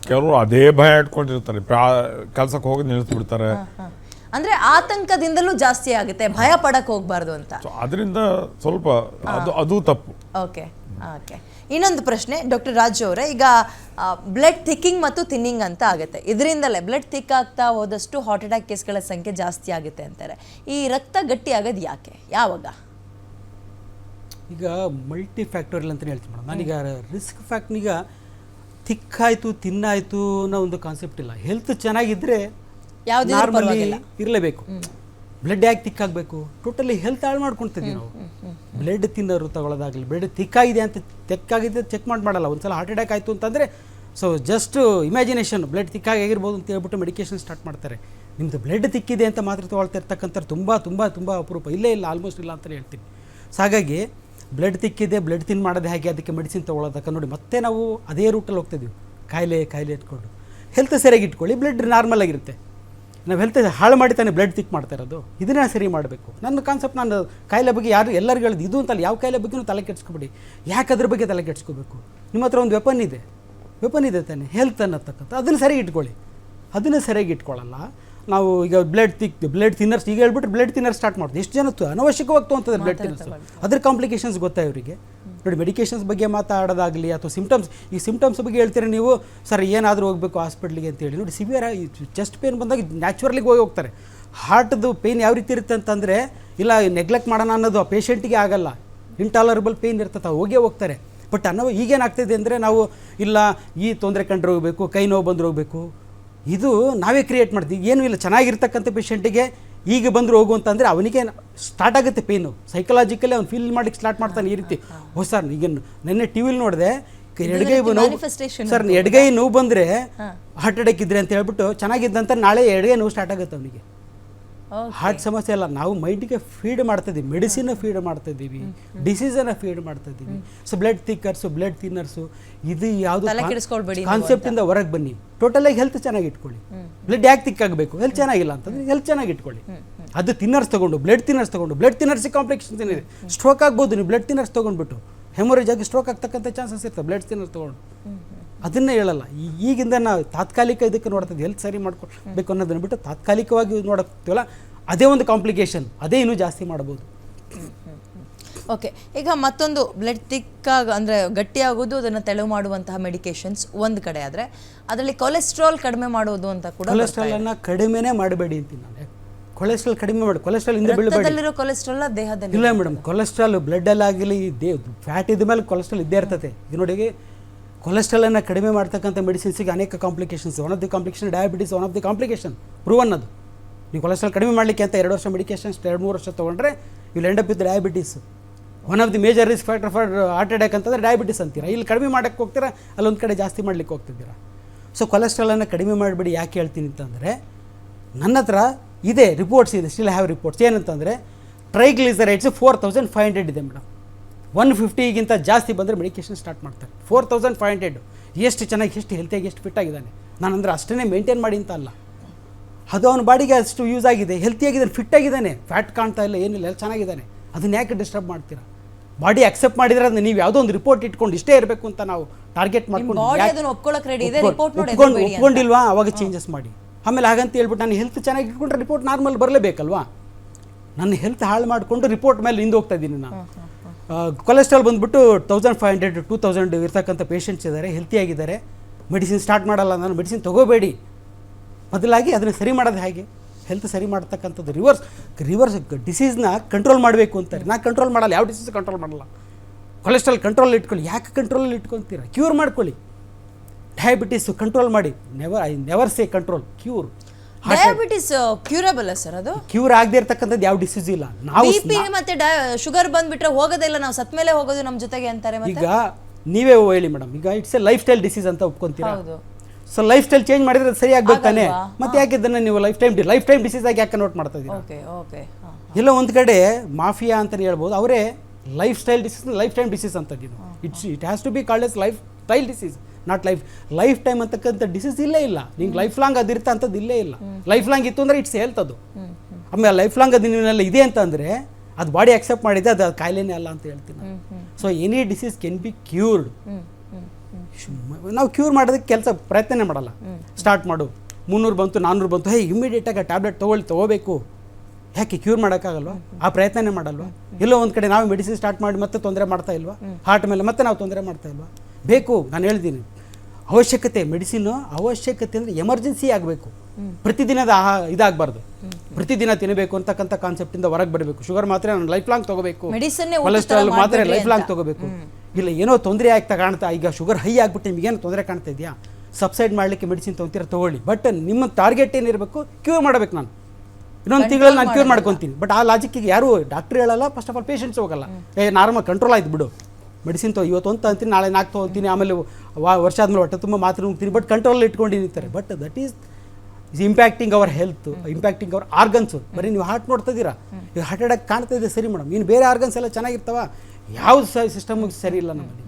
ಕೆಲವರು ಅದೇ ಭಯ ಇಟ್ಕೊಂಡಿರ್ತಾರೆ, ಕೆಲಸಕ್ಕೆ ಹೋಗಿ ನಿಲ್ಲಿಸ್ಬಿಡ್ತಾರೆ. ಅಂದ್ರೆ ಆತಂಕದಿಂದಲೂ ಜಾಸ್ತಿ ಆಗುತ್ತೆ, ಭಯ ಪಡಕ್ ಹೋಗ್ಬಾರ್ದು ಅಂತ. ಅದರಿಂದ ಸ್ವಲ್ಪ ಅದು ತಪ್ಪು. Okay okay. ಇನ್ನೊಂದು ಪ್ರಶ್ನೆ ಡಾಕ್ಟರ್ ರಾಜು ಅವರೇ, ಈಗ ಬ್ಲಡ್ ಥಿಕ್ಕಿಂಗ್ ಮತ್ತು ಥಿನ್ನಿಂಗ್ ಅಂತ ಆಗುತ್ತೆ. ಇದರಿಂದಲೇ ಬ್ಲಡ್ ಥಿಕ್ ಆಗ್ತಾ ಹೋದಷ್ಟು ಹಾರ್ಟ್ ಅಟ್ಯಾಕ್ ಕೇಸ್ಗಳ ಸಂಖ್ಯೆ ಜಾಸ್ತಿ ಆಗುತ್ತೆ ಅಂತಾರೆ. ಈ ರಕ್ತ ಗಟ್ಟಿ ಆಗೋದು ಯಾಕೆ, ಯಾವಾಗ? ಈಗ ಮಲ್ಟಿ ಫ್ಯಾಕ್ಟೋರಿಯಲ್ ಅಂತಲೇ ಹೇಳ್ತೀನಿ ಮೇಡಮ್. ನಾನೀಗ ರಿಸ್ಕ್ ಫ್ಯಾಕ್ಟ್ನೀಗ ಥಿಕ್ ಆಯಿತು ತಿನ್ನಾಯಿತು ಅನ್ನೋ ಒಂದು ಕಾನ್ಸೆಪ್ಟ್ ಇಲ್ಲ. ಹೆಲ್ತ್ ಚೆನ್ನಾಗಿದ್ದರೆ ನಾರ್ಮಲಿ ಇರಲೇಬೇಕು. ಬ್ಲಡ್ ಯಾಕೆ ಥಿಕ್ ಆಗಬೇಕು? ಟೋಟಲಿ ಹೆಲ್ತ್ ಹಾಳು ಮಾಡ್ಕೊಳ್ತಿದ್ದೀವಿ ನಾವು. ಬ್ಲಡ್ ತಿನ್ನೋರು ತಗೊಳ್ಳೋದಾಗಲಿ, ಬ್ಲಡ್ ಥಿಕ್ಕಾಗಿದೆ ಅಂತ ತೆಕ್ಕಾಗಿದೆ ಚೆಕ್ ಮಾಡಲ್ಲ. ಒಂದು ಸಲ ಹಾರ್ಟ್ ಅಟ್ಯಾಕ್ ಆಯಿತು ಅಂತಂದರೆ ಸೊ ಜಸ್ಟ್ ಇಮ್ಯಾಜಿನೇಷನ್ ಬ್ಲಡ್ ಥಿಕ್ಕಾಗಿರ್ಬೋದು ಅಂತ ಹೇಳ್ಬಿಟ್ಟು ಮೆಡಿಕೇಷನ್ ಸ್ಟಾರ್ಟ್ ಮಾಡ್ತಾರೆ. ನಿಮ್ಮದು ಬ್ಲಡ್ ಥಿಕ್ಕಿದೆ ಅಂತ ಮಾತ್ರ ತೊಗೊಳ್ತಾ ಇರ್ತಕ್ಕಂಥ ತುಂಬ ತುಂಬ ತುಂಬ ಅಪರೂಪ, ಇಲ್ಲೇ ಇಲ್ಲ, ಆಲ್ಮೋಸ್ಟ್ ಇಲ್ಲ ಅಂತಲೇ ಹೇಳ್ತೀನಿ. ಸೊ ಹಾಗಾಗಿ ಬ್ಲಡ್ ತಿಕ್ಕಿದೆ, ಬ್ಲಡ್ ತಿನ್ ಮಾಡೋದು ಹೇಗೆ, ಅದಕ್ಕೆ ಮೆಡಿಸಿನ್ ತೊಗೊಳೋದಕ್ಕೆ ನೋಡಿ ಮತ್ತೆ ನಾವು ಅದೇ ರೂಟಲ್ಲಿ ಹೋಗ್ತಿದ್ದೀವಿ. ಕಾಯಿಲೆ ಅಂದ್ಕೊಂಡು ಹೆಲ್ತ್ ಸರಿಯಾಗಿ ಇಟ್ಕೊಳ್ಳಿ, ಬ್ಲಡ್ ನಾರ್ಮಲ್ ಆಗಿರುತ್ತೆ. ನಾವು ಹೆಲ್ತ್ ಹಾಳು ಮಾಡಿ ತಾನೇ ಬ್ಲಡ್ ತಿಕ್ ಮಾಡ್ತಾ ಇರೋದು. ಇದನ್ನ ಸರಿ ಮಾಡಬೇಕು. ನನ್ನ ಕಾನ್ಸೆಪ್ಟ್, ನಾನು ಕಾಯಿಲೆ ಬಗ್ಗೆ ಎಲ್ಲರಿಗೂ ಹೇಳಿದ್ದು ಇದು ಅಂತಲ್ಲ, ಯಾವ ಕಾಯಿಲೆ ಬಗ್ಗೆನೂ ತಲೆ ಕೆಡಿಸ್ಕೊಬೇಡಿ. ಯಾಕೆ ಅದ್ರ ಬಗ್ಗೆ ತಲೆ ಕೆಡಿಸ್ಕೋಬೇಕು? ನಿಮ್ಮ ಹತ್ರ ಒಂದು ವೆಪನ್ ಇದೆ ತಾನೆ, ಹೆಲ್ತ್ ಅನ್ನತಕ್ಕಂಥ, ಅದನ್ನು ಸರಿಯಾಗಿ ಇಟ್ಕೊಳ್ಳಿ. ಅದನ್ನು ಸರಿಯಾಗಿ ಇಟ್ಕೊಳ್ಳಲ್ಲ ನಾವು. ಈಗ ಬ್ಲಡ್ ತಿನ್ನರ್ಸ್ ಈಗ ಹೇಳ್ಬಿಟ್ರೆ ಬ್ಲಡ್ ತಿನ್ನರ್ ಸ್ಟಾರ್ಟ್ ಮಾಡ್ತೀವಿ. ಎಷ್ಟು ಜನ ಅನವಶ್ಯಕವಾಗಿ ತೊಗೊಂತಾರೆ ಬ್ಲಡ್ ತಿನ್ನರ್ಸ್. ಅದ್ರ ಕಾಂಪ್ಲಿಕೇಶನ್ಸ್ ಗೊತ್ತಾ ಇವರಿಗೆ? ನೋಡಿ, ಮೆಡಿಕೇಷನ್ಸ್ ಬಗ್ಗೆ ಮಾತಾಡೋದಾಗಲಿ ಅಥವಾ ಸಿಮ್ಟಮ್ಸ್ ಬಗ್ಗೆ ಹೇಳ್ತೀರಾ ನೀವು, ಸರ್ ಏನಾದರೂ ಹೋಗಬೇಕು ಹಾಸ್ಪಿಟ್ಲಿಗೆ ಅಂತೇಳಿ. ನೋಡಿ, ಸಿವಿಯರ್ ಚೆಸ್ಟ್ ಪೇನ್ ಬಂದಾಗ ನ್ಯಾಚುರಲಿಗೆ ಹೋಗ್ತಾರೆ. ಹಾರ್ಟ್ದು ಪೇಯ್ನ್ ಯಾವ ರೀತಿ ಇರುತ್ತೆ ಅಂತಂದರೆ, ಇಲ್ಲ ನೆಗ್ಲೆಕ್ಟ್ ಮಾಡೋಣ ಅನ್ನೋದು ಆ ಪೇಷಂಟಿಗೆ ಆಗಲ್ಲ. ಇಂಟಾಲರಬಲ್ ಪೇಯ್ನ್ ಇರ್ತದೆ, ಹೋಗ್ತಾರೆ. ಬಟ್ ಈಗೇನಾಗ್ತಿದೆ ಅಂದರೆ, ನಾವು ಇಲ್ಲ ಈ ತೊಂದರೆ ಕಂಡ್ರೆ ಹೋಗಬೇಕು, ಕೈ ನೋವು ಬಂದರೆ ಹೋಗಬೇಕು, ಇದು ನಾವೇ ಕ್ರಿಯೇಟ್ ಮಾಡ್ತೀವಿ. ಏನೂ ಇಲ್ಲ, ಚೆನ್ನಾಗಿರ್ತಕ್ಕಂಥ ಪೇಷಂಟಿಗೆ ಈಗ ಬಂದರೂ ಹೋಗು ಅಂತಂದರೆ ಅವನಿಗೆ ಸ್ಟಾರ್ಟ್ ಆಗುತ್ತೆ ಪೇಯ್ನು. ಸೈಕಲಾಜಿಕಲಿ ಅವ್ನು ಫೀಲ್ ಮಾಡಿಕ್ಕೆ ಸ್ಟಾರ್ಟ್ ಮಾಡ್ತಾನೆ ಈ ರೀತಿ. ಸರ್ ಈಗ ನೆನ್ನೆ ಟಿ ವಿಲಿ ನೋಡಿದೆ, ಎಡಗೈ ನೋವು, ಸರ್ ಎಡಗೈ ನೋವು ಬಂದರೆ ಹಾರ್ಟ್ ಅಟ್ಯಾಕ್ ಇದ್ರೆ ಅಂತ ಹೇಳ್ಬಿಟ್ಟು ಚೆನ್ನಾಗಿದ್ದಂತ ನಾಳೆ ಎಡಗೈ ನೋವು ಸ್ಟಾರ್ಟ್ ಆಗುತ್ತೆ ಅವನಿಗೆ. ಹಾರ್ಟ್ ಸಮಸ್ಯೆ ಅಲ್ಲ, ನಾವು ಮೈಂಡಿಗೆ ಫೀಡ್ ಮಾಡ್ತಾಯಿದ್ದೀವಿ, ಮೆಡಿಸಿನ್ ಫೀಡ್ ಮಾಡ್ತಾಯಿದ್ದೀವಿ, ಡಿಸೀಸನ್ನು ಫೀಡ್ ಮಾಡ್ತಾಯಿದ್ದೀವಿ. ಸೊ ಬ್ಲಡ್ ಥಿಕ್ಕರ್ಸು, ಬ್ಲಡ್ ಥಿನ್ನರ್ಸು, ಇದು ಯಾವುದು ಕಾನ್ಸೆಪ್ಟಿಂದ ಹೊರಗೆ ಬನ್ನಿ. ಟೋಟಲಾಗಿ ಹೆಲ್ತ್ ಚೆನ್ನಾಗಿ ಇಟ್ಕೊಳ್ಳಿ. ಬ್ಲಡ್ ಯಾಕೆ ತಿಕ್ಕಾಗಬೇಕು? ಹೆಲ್ತ್ ಚೆನ್ನಾಗಿಲ್ಲ ಅಂತಂದರೆ ಹೆಲ್ತ್ ಚೆನ್ನಾಗಿ ಇಟ್ಕೊಳ್ಳಿ. ಅದು ತಿನ್ನರ್ಸ್ ತೊಗೊಂಡು ಬ್ಲಡ್ ತಿನ್ನರ್ಸಿಗೆ ಕಾಂಪ್ಲಿಕೇಶನ್ಸ್ ಏನಿದೆ, ಸ್ಟ್ರೋಕ್ ಆಗ್ಬೋದು. ನೀವು ಬ್ಲಡ್ ತಿನ್ನರ್ಸ್ ತೊಗೊಂಡ್ಬಿಟ್ಟು ಹೆಮೊರೇಜ್ ಆಗಿ ಸ್ಟ್ರೋಕ್ ಆಗ್ತಕ್ಕಂಥ ಚಾನ್ಸಸ್ ಇರ್ತವೆ ಬ್ಲಡ್ ತಿನ್ನರ್ಸ್ ತೊಗೊಂಡು. ಅದನ್ನೇ ಹೇಳಲ್ಲ. ಈಗಿಂದ ನಾವು ತಾತ್ಕಾಲಿಕ ಇದಕ್ಕೆ ನೋಡ್ತಿದ್ವಿ, ಹೆಲ್ತ್ ಸರಿ ಮಾಡ್ಕೊಳ್ಬೇಕು ಅನ್ನೋದನ್ನು ಬಿಟ್ಟು ತಾತ್ಕಾಲಿಕವಾಗಿ ನೋಡ್ತೀವಲ್ಲ, ಅದೇ ಒಂದು ಕಾಂಪ್ಲಿಕೇಶನ್, ಅದೇ ಇನ್ನೂ ಜಾಸ್ತಿ ಮಾಡ್ಬೋದು. ಓಕೆ, ಈಗ ಮತ್ತೊಂದು ಬ್ಲಡ್ ಥಿಕ್ಕಾಗಿ ಅಂದರೆ ಗಟ್ಟಿಯಾಗೋದು, ಅದನ್ನು ತೆಳು ಮಾಡುವಂತಹ ಮೆಡಿಕೇಶನ್ಸ್ ಒಂದು ಕಡೆ ಆದರೆ, ಅದರಲ್ಲಿ ಕೊಲೆಸ್ಟ್ರಾಲ್ ಕಡಿಮೆ ಮಾಡೋದು ಅಂತ ಕೂಡ. ಕೊಲೆಸ್ಟ್ರಾಲನ್ನು ಕಡಿಮೆನೇ ಮಾಡಬೇಡಿ ಅಂತೀನಿ ನಾನು. ಕೊಲೆಸ್ಟ್ರಾಲ್ ಕಡಿಮೆ ಮಾಡಿ, ಕೊಲೆಸ್ಟ್ರಾಲ್ ಇಂದ ಬೀಳಬೇಡಿ. ಕೊಲೆಸ್ಟ್ರಾಲ್ ದೇಹದಲ್ಲಿ ಇಲ್ಲ ಮೇಡಮ್, ಕೊಲೆಸ್ಟ್ರಾಲ್ ಬ್ಲಡ್ಡಲ್ಲಾಗಲಿ ಫ್ಯಾಟ್ ಇದ್ದ ಮೇಲೆ ಕೊಲೆಸ್ಟ್ರಾಲ್ ಇದ್ದೇ ಇರ್ತದೆ. ಈಗ ನೋಡಿ, ಕೊಲೆಸ್ಟ್ರಾಲನ್ನು ಕಡಿಮೆ ಮಾಡ್ತಕ್ಕಂಥ ಮೆಡಿಸಿನ್ಸಿಗೆ ಅನೇಕ complications. One of the complication diabetes, one of the complication proven. ಅದು ನೀವು ಕೊಲೆಸ್ಟ್ರಾಲ್ ಕಡಿಮೆ ಮಾಡಲಿಕ್ಕೆ ಅಂತ 2 ವರ್ಷ ಮೆಡಿಕೇಶನ್ಸ್ 2-3 ವರ್ಷ ತೊಗೊಂಡ್ರೆ will end up with diabetes. One of the major risk factor for heart attack ಅಂತಂದರೆ ಡಯಾಬಿಟಿಸ್ ಅಂತೀರಾ. ಇಲ್ಲಿ ಕಡಿಮೆ ಮಾಡೋಕ್ಕೆ ಹೋಗ್ತೀರಾ, ಅಲ್ಲೊಂದು ಕಡೆ ಜಾಸ್ತಿ ಮಾಡಲಿಕ್ಕೆ ಹೋಗ್ತಿದ್ದೀರಾ. ಸೊ ಕೊಲೆಸ್ಟ್ರಾಲನ್ನು ಕಡಿಮೆ ಮಾಡಿಬಿಡಿ. ಯಾಕೆ ಹೇಳ್ತೀನಿ ಅಂತಂದರೆ, ನನ್ನ ಹತ್ರ ಇದೆ ರಿಪೋರ್ಟ್ಸ್ ಇದೆ, ಸ್ಟಿಲ್ ಹ್ಯಾವ್ ರಿಪೋರ್ಟ್ಸ್. ಏನಂತಂದರೆ ಟ್ರೈಗ್ಲಿಸರೈಡ್ಸ್ 4500 ಇದೆ ಮೇಡಮ್. 150ಗಿಂತ ಜಾಸ್ತಿ ಬಂದರೆ ಮೆಡಿಕೇಷನ್ ಸ್ಟಾರ್ಟ್ ಮಾಡ್ತಾರೆ. 4500 ಎಷ್ಟು ಚೆನ್ನಾಗಿ, ಎಷ್ಟು ಹೆಲ್ತಿಯಾಗಿ, ಎಷ್ಟು ಫಿಟ್ ಆಗಿದ್ದಾನೆ. ನಾನು ಅಂದರೆ ಅಷ್ಟೇ ಮೇಂಟೈನ್ ಮಾಡಿ ಅಂತ ಅಲ್ಲ, ಅದು ಅವನ ಬಾಡಿಗೆ ಅಷ್ಟು ಯೂಸ್ ಆಗಿದೆ, ಹೆಲ್ತಿಯಾಗಿದ್ದಾನೆ, ಫಿಟ್ ಆಗಿದ್ದಾನೆ, ಫ್ಯಾಟ್ ಕಾಣ್ತಾ ಇಲ್ಲ, ಏನಿಲ್ಲ, ಎಲ್ಲ ಚೆನ್ನಾಗಿದ್ದಾನೆ. ಅದನ್ನ ಯಾಕೆ ಡಿಸ್ಟರ್ಬ್ ಮಾಡ್ತೀರಾ? ಬಾಡಿ ಅಕ್ಸೆಪ್ಟ್ ಮಾಡಿದ್ರೆ ಅದನ್ನ ನೀವು ಯಾವುದೋ ಒಂದು ರಿಪೋರ್ಟ್ ಇಟ್ಕೊಂಡು ಇಷ್ಟೇ ಇರಬೇಕು ಅಂತ ನಾವು ಟಾರ್ಗೆಟ್ ಮಾಡ್ಕೊಂಡು ಒಪ್ಕೊಂಡಿಲ್ವಾ, ಅವಾಗ ಚೇಂಜಸ್ ಮಾಡಿ. ಆಮೇಲೆ ಹಾಗಂತ ಹೇಳ್ಬಿಟ್ಟು ನಾನು ಹೆಲ್ತ್ ಚೆನ್ನಾಗಿ ಇಟ್ಕೊಂಡ್ರೆ ರಿಪೋರ್ಟ್ ನಾರ್ಮಲ್ ಬರಲೇಬೇಕಲ್ವಾ? ನನ್ನ ಹೆಲ್ತ್ ಹಾಳು ಮಾಡಿಕೊಂಡು ರಿಪೋರ್ಟ್ ಮೇಲೆ ಹಿಂದೆ ಹೋಗ್ತಾ ಇದ್ದೀನಿ ನಾನು. ಕೊಲೆಸ್ಟ್ರಾಲ್ ಬಂದುಬಿಟ್ಟು 1500 to 2000 ಇರ್ತಕ್ಕಂಥ ಪೇಷಂಟ್ಸ್ ಇದ್ದಾರೆ, ಹೆಲ್ತಿಯಾಗಿದ್ದಾರೆ. ಮೆಡಿಸಿನ್ ಸ್ಟಾರ್ಟ್ ಮಾಡಲ್ಲ ನಾನು, ಮೆಡಿಸಿನ್ ತೊಗೋಬೇಡಿ. ಬದಲಾಗಿ ಅದನ್ನು ಸರಿ ಮಾಡೋದು ಹೇಗೆ? ಹೆಲ್ತ್ ಸರಿ ಮಾಡ್ತಕ್ಕಂಥದ್ದು ರಿವರ್ಸ್ ಡಿಸೀಸ್ನ ಕಂಟ್ರೋಲ್ ಮಾಡಬೇಕು ಅಂತಾರೆ. ನಾನು ಕಂಟ್ರೋಲ್ ಮಾಡಲ್ಲ, ಯಾವ ಡಿಸೀಸ್ ಕಂಟ್ರೋಲ್ ಮಾಡಲ್ಲ. ಕೊಲೆಸ್ಟ್ರಾಲ್ ಕಂಟ್ರೋಲ್ ಇಟ್ಕೊಳ್ಳಿ. ಯಾಕೆ ಕಂಟ್ರೋಲ್ ಇಟ್ಕೊತೀರಾ? ಕ್ಯೂರ್ ಮಾಡ್ಕೊಳ್ಳಿ. ಡಯಾಬಿಟಿಸ್ ಕಂಟ್ರೋಲ್ ಮಾಡಿ. Never say control, cure. Diabetes curable sir? ಅದು ಕ್ಯೂರ್ ಆಗದೆ ಇರ್ತಕ್ಕಂಥದ್ದು ಯಾವ ಡಿಸೀಸ್ ಇಲ್ಲ. ನಾವು ಬಿಪಿ ಮತ್ತೆ ಶುಗರ್ ಬಂದ್ಬಿಟ್ರೆ ಹೋಗೋದಿಲ್ಲ, ನಾವು ಸತ್ ಮೇಲೆ ಹೋಗೋದು ನಮ್ಮ ಜೊತೆಗೆ ಅಂತಾರೆ. ಈಗ ನೀವೇ ಹೇಳಿ ಮೇಡಮ್, ಈಗ it's A life style disease ಅಂತ ಒಪ್ಕೊಂತೀರಾ? ಸೊ ಲೈಫ್ ಸ್ಟೈಲ್ ಚೇಂಜ್ ಮಾಡಿದ್ರೆ ಸರಿ ಆಗ್ಬೇಕು ತಾನೆ? ಮತ್ತೆ ಯಾಕೆ ಇದನ್ನ ನೀವು ಲೈಫ್ ಟೈಮ್ ಡಿಸೀಸ್ ಆಗಿ ಯಾಕೆ ನೋಟ್ ಮಾಡ್ತಾ ಇದ್ದೀರಾ? ಎಲ್ಲ ಒಂದು ಕಡೆ ಮಾಫಿಯಾ ಅಂತಲೇ ಹೇಳ್ಬೋದು, ಅವರೇ ಲೈಫ್ ಸ್ಟೈಲ್ ಡಿಸೀಸ್ ಅಂತದ್ದು. It has to be called as lifestyle disease, not lifetime ಅಂತಕ್ಕಂಥ ಡಿಸೀಸ್ ಇಲ್ಲೇ ಇಲ್ಲ. ನಿಂಗೆ ಲೈಫ್ ಲಾಂಗ್ ಅದಿರ್ತ ಅಂಥದ್ದು ಇಲ್ಲೇ ಇಲ್ಲ. ಲೈಫ್ ಲಾಂಗ್ ಇತ್ತು ಅಂದರೆ ಇಟ್ಸ್ ಹೆಲ್ತ್. ಅದು ಆಮೇಲೆ ಲೈಫ್ ಲಾಂಗ್ ಅದು ನಿನ್ನೆಲ್ಲ ಇದೆ ಅಂತಂದರೆ ಅದು ಬಾಡಿ ಅಕ್ಸೆಪ್ಟ್ ಮಾಡಿದೆ, ಅದು ಕಾಯಿಲೆನೇ ಅಲ್ಲ ಅಂತ ಹೇಳ್ತೀನಿ. So any disease can be cured. ನಾವು ಕ್ಯೂರ್ ಮಾಡೋದಕ್ಕೆ ಕೆಲಸ ಪ್ರಯತ್ನನೇ ಮಾಡಲ್ಲ. ಸ್ಟಾರ್ಟ್ ಮಾಡು 300 ಬಂತು 400 ಬಂತು, ಹೇ ಇಮಿಡಿಯೇಟಾಗಿ ಟ್ಯಾಬ್ಲೆಟ್ ತೊಗೋಬೇಕು. ಯಾಕೆ ಕ್ಯೂರ್ ಮಾಡೋಕ್ಕಾಗಲ್ವಾ? ಆ ಪ್ರಯತ್ನನೇ ಮಾಡಲ್ವಾ? ಎಲ್ಲೋ ಒಂದು ಕಡೆ ನಾವು ಮೆಡಿಸಿನ್ ಸ್ಟಾರ್ಟ್ ಮಾಡಿ ಮತ್ತೆ ತೊಂದರೆ ಮಾಡ್ತಾ ಇಲ್ವಾ? ಹಾರ್ಟ್ ಮೇಲೆ ಮತ್ತೆ ನಾವು ತೊಂದರೆ ಮಾಡ್ತಾ ಇಲ್ವಾ? ಬೇಕು, ನಾನು ಹೇಳ್ತೀನಿ, ಅವಶ್ಯಕತೆ ಮೆಡಿಸಿನ್ ಅವಶ್ಯಕತೆ ಅಂದರೆ ಎಮರ್ಜೆನ್ಸಿ ಆಗಬೇಕು. ಪ್ರತಿದಿನದ ಇದಾಗಬಾರ್ದು, ಪ್ರತಿದಿನ ತಿನ್ನಬೇಕು ಅಂತಕ್ಕಂಥ ಕಾನ್ಸೆಪ್ಟಿಂದ ಹೊರಗೆ ಬರಬೇಕು. ಶುಗರ್ ಮಾತ್ರೆ ನಾನು ಲೈಫ್ ಲಾಂಗ್ ತೊಗೋಬೇಕು, ಕೊಲೆಸ್ಟ್ರಾಲ್ ಮಾತ್ರೆ ಲೈಫ್ ಲಾಂಗ್ ತೊಗೋಬೇಕು. ಇಲ್ಲ ಏನೋ ತೊಂದರೆ ಆಗ್ತಾ ಕಾಣ್ತಾ, ಈಗ ಶುಗರ್ ಹೈ ಆಗ್ಬಿಟ್ಟು ನಿಮಗೇನು ತೊಂದರೆ ಕಾಣ್ತಾ ಇದೆಯಾ, ಸಬ್ಸೈಡ್ ಮಾಡಲಿಕ್ಕೆ ಮೆಡಿಸಿನ್ ತೊಗೊಳ್ಳಿ. ಬಟ್ ನಿಮ್ಮ ಟಾರ್ಗೆಟ್ ಏನಿರಬೇಕು, ಕ್ಯೂರ್ ಮಾಡಬೇಕು. ನಾನು ಇನ್ನೊಂದು ತಿಂಗಳಲ್ಲಿ ನಾನು ಕ್ಯೂರ್ ಮಾಡ್ಕೊತೀನಿ. ಬಟ್ ಆ ಲಾಜಿಕ್ಕಿಗೆ ಯಾರು ಡಾಕ್ಟ್ರ್ ಹೇಳಲ್ಲ, ಫಸ್ಟ್ ಆಫ್ ಆಲ್ ಪೇಷಂಟ್ಸ್ ಹೋಗಲ್ಲ. ನಾರ್ಮಲ್ ಕಂಟ್ರೋಲ್ ಆಯ್ತು ಬಿಡು, ಮೆಡಿಸಿನ್ ಇವತ್ತು ಅಂತ ಅಂತೀನಿ, ನಾಳೆ 4 ತೊಗೊತೀನಿ, ಆಮೇಲೆ ವರ್ಷ ಆದಮೇಲೆ ಹೊಟ್ಟೆ ತುಂಬ ಮಾತ್ರೆ ನುಗ್ತೀನಿ, ಬಟ್ ಕಂಟ್ರೋಲ್ ಇಟ್ಕೊಂಡಿರ್ತಾರೆ. But that is impacting our health, impacting our organs. ಬರೀ ನೀವು ಹಾರ್ಟ್ ನೋಡ್ತಾ ಇದ್ದೀರಾ, ಈಗ ಹಾರ್ಟ್ ಅಟ್ಯಾಕ್ ಕಾಣ್ತಾ ಇದೆ, ಸರಿ ಮೇಡಮ್, ಇನ್ನು ಬೇರೆ ಆರ್ಗನ್ಸ್ ಎಲ್ಲ ಚೆನ್ನಾಗಿರ್ತಾವ, ಯಾವ ಸಿಸ್ಟಮ್ ಸರಿ ಇಲ್ಲ ನಮ್ಮಲ್ಲಿ.